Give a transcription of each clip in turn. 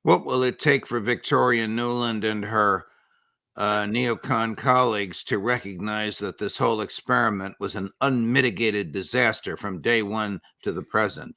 What will it take for Victoria Nuland and her neocon colleagues to recognize that this whole experiment was an unmitigated disaster from day one to the present?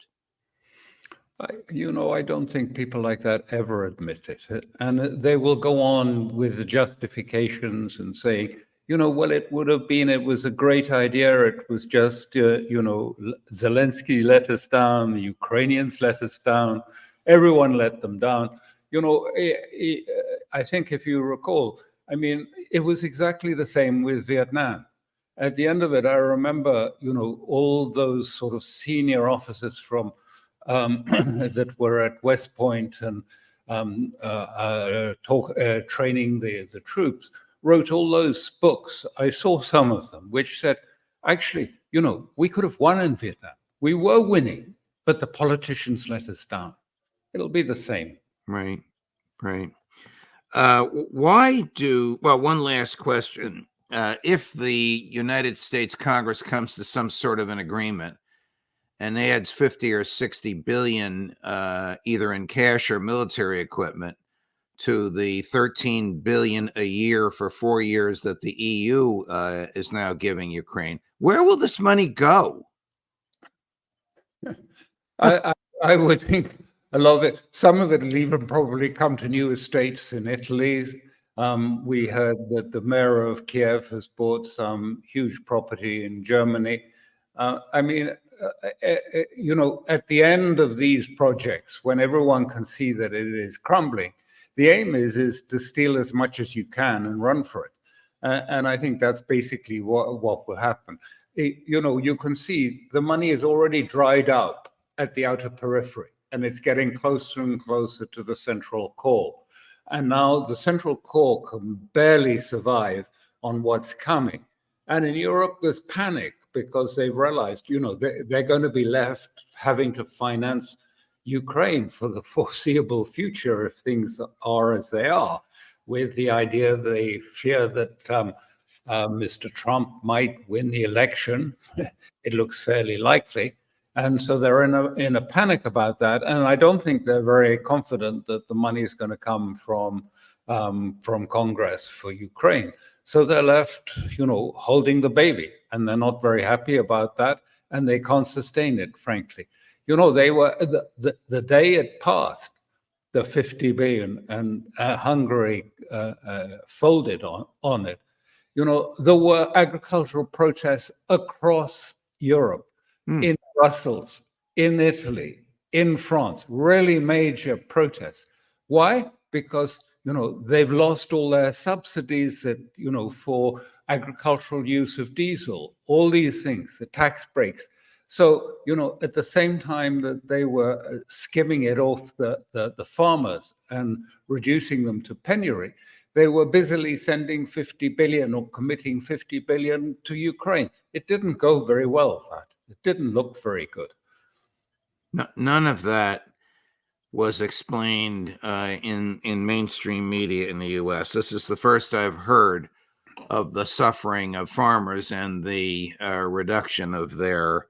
I don't think people like that ever admit it. And they will go on with the justifications and say, well, it was a great idea. It was just, Zelensky let us down, the Ukrainians let us down, everyone let them down. I think if you recall, it was exactly the same with Vietnam. At the end of it, I remember, all those sort of senior officers from that were at West Point and training the troops, wrote all those books. I saw some of them, which said, actually, we could have won in Vietnam. We were winning, but the politicians let us down. It'll be the same. Right, right. One last question. If the United States Congress comes to some sort of an agreement and adds 50 or 60 billion, either in cash or military equipment, to the 13 billion a year for 4 years that the EU is now giving Ukraine, where will this money go? I would think a lot of it, some of it will even probably come to new estates in Italy. We heard that the mayor of Kiev has bought some huge property in Germany. At the end of these projects, when everyone can see that it is crumbling, the aim is to steal as much as you can and run for it. And I think that's basically what will happen. You can see the money is already dried up at the outer periphery, and it's getting closer and closer to the central core. And now the central core can barely survive on what's coming. And in Europe, there's panic because they've realized, they're going to be left having to finance Ukraine for the foreseeable future if things are as they are, with the idea they fear that Mr. Trump might win the election. It looks fairly likely. And so they're in a panic about that. And I don't think they're very confident that the money is going to come from Congress for Ukraine. So they're left, holding the baby, and they're not very happy about that. And they can't sustain it, frankly. They were the day it passed, the 50 billion, and Hungary folded on it. There were agricultural protests across Europe, in Brussels, in Italy, in France, really major protests. Why? Because, they've lost all their subsidies that, for agricultural use of diesel, all these things, the tax breaks. So, at the same time that they were skimming it off the farmers and reducing them to penury, they were busily sending 50 billion or committing 50 billion to Ukraine. It didn't go very well, that. It didn't look very good. None of that was explained in mainstream media in the U.S. This is the first I've heard of the suffering of farmers and the reduction of their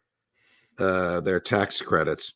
tax credits.